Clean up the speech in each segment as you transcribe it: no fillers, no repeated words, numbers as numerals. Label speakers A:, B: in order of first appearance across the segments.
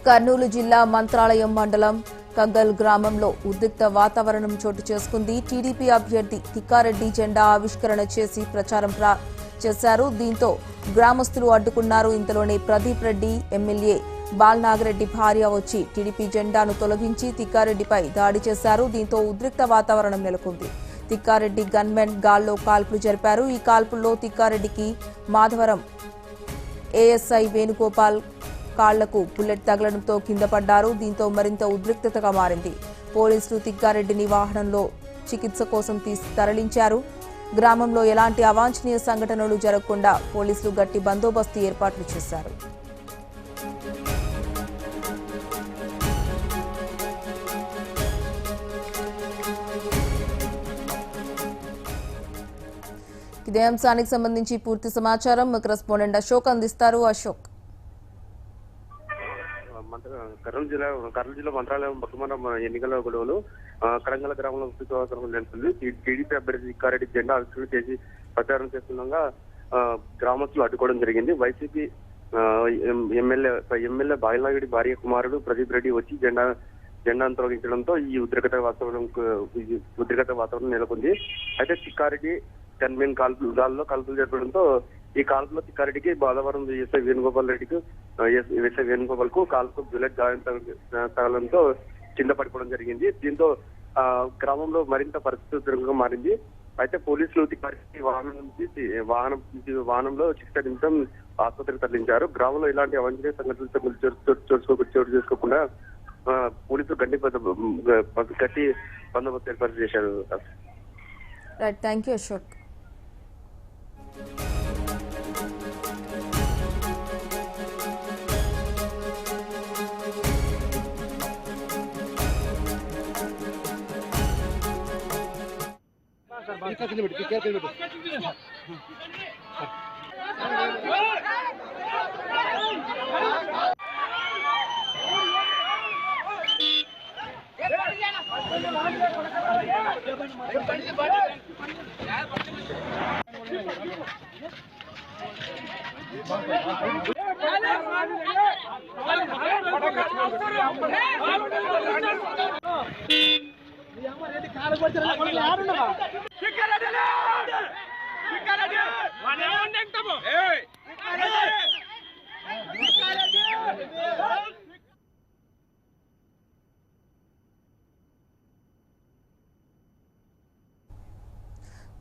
A: కర్నూలు జిల్లా మంత్రాలయం మండలం కగ్గల్ గ్రామంలో ఉద్రిక్త వాతావరణం చోటు చేసుకుంది. టీడీపీ అభ్యర్థి తిక్కారెడ్డి జెండా ఆవిష్కరణ చేసి ప్రచారం చేశారు. దీంతో గ్రామస్తులు అడ్డుకున్నారు. ఇంతలోనే ప్రదీప్ రెడ్డి ఎమ్మెల్యే బాలనాగిరెడ్డి భార్య వచ్చి టీడీపీ జెండాను తొలగించి తిక్కారెడ్డిపై దాడి చేశారు. దీంతో ఉద్రిక్త వాతావరణం నెలకొంది. తిక్కారెడ్డి గన్మెన్ గాల్లో కాల్పులు జరిపారు. ఈ కాల్పుల్లో తిక్కారెడ్డికి మాధవరం ఏఎస్ఐ వేణుగోపాల్ కాళ్లకు బుల్లెట్ తగలడంతో కింద పడ్డారు. దీంతో మరింత ఉద్రిక్తతగా మారింది. పోలీసులు తిక్కారెడ్డిని వాహనంలో చికిత్స కోసం తరలించారు. గ్రామంలో ఎలాంటి అవాంఛనీయ సంఘటనలు జరగకుండా పోలీసులు గట్టి బందోబస్తు ఏర్పాట్లు చేశారు. ఇదే అంశానికి సంబంధించి పూర్తి సమాచారం కరెస్పాండెంట్ అశోక్ అందిస్తారు. అశోక్,
B: కర్నూలు జిల్లా మంత్రాలయం బతుకమ్మ ఎన్నికల గొడవలు కరంగల గ్రామంలో నెలకొంది. టీడీపీ అభ్యర్థి తిక్కారెడ్డి జెండా ఆవిష్కరణ చేసి ప్రచారం చేస్తుండగా గ్రామస్తులు అడ్డుకోవడం జరిగింది. వైసీపీ ఎమ్మెల్యే బాలనాగిరెడ్డి భార్య కుమారుడు ప్రదీప్ రెడ్డి వచ్చి జెండాను తొలగించడంతో ఈ ఉద్రిక్త వాతావరణం నెలకొంది. అయితే తిక్కారెడ్డి గన్మెన్ కాల్పులు జరపడంతో ఈ కాల్పులో తిక్కారెడ్డికి బాలవరం ఎస్ఐ వేణుగోపాల్ కు కాల్పు బుల్లెట్ గాయం తగలడంతో కింద పడిపోవడం జరిగింది. దీంతో గ్రామంలో మరింత పరిస్థితి ఉద్రిక్తంగా మారింది. అయితే పోలీసులు తిక్కారెడ్డి వాహనంలో చికిత్స నిమిషం ఆసుపత్రికి తరలించారు. గ్రామంలో ఇలాంటి అవాంఛనీయ సంఘటనలు చోటు చేసుకోకుండా పోలీసులు గట్టి బందోబస్తు ఏర్పాటు చేశారు.
A: Thank you Ashok.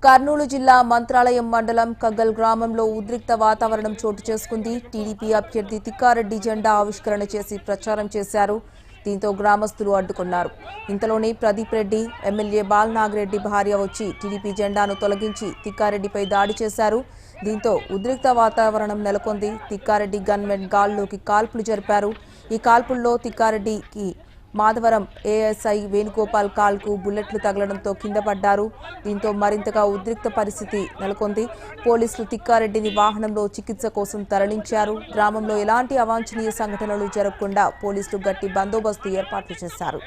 A: కర్నూలు జిల్లా మంత్రాలయం మండలం కగ్గల్ గ్రామంలో ఉద్రిక్త వాతావరణం చోటు చేసుకుంది. టీడీపీ అభ్యర్థి తిక్కారెడ్డి జెండా ఆవిష్కరణ చేసి ప్రచారం చేశారు. దీంతో గ్రామస్తులు అడ్డుకున్నారు. ఇంతలోనే ప్రదీప్ రెడ్డి ఎమ్మెల్యే బాలనాగిరెడ్డి భార్య వచ్చి టీడీపీ జెండాను తొలగించి తిక్కారెడ్డిపై దాడి చేశారు. దీంతో ఉద్రిక్త వాతావరణం నెలకొంది. తిక్కారెడ్డి గన్మెన్ గాల్లోకి కాల్పులు జరిపారు. ఈ కాల్పుల్లో తిక్కారెడ్డికి మాధవరం ఏఎస్ఐ వేణుగోపాల్ కాల్కు బుల్లెట్లు తగలడంతో కింద పడ్డారు. దీంతో మరింతగా ఉద్రిక్త పరిస్థితి నెలకొంది. పోలీసులు తిక్కారెడ్డిని వాహనంలో చికిత్స కోసం తరలించారు. గ్రామంలో ఎలాంటి అవాంఛనీయ సంఘటనలు జరగకుండా పోలీసులు గట్టి బందోబస్తు ఏర్పాట్లు చేశారు.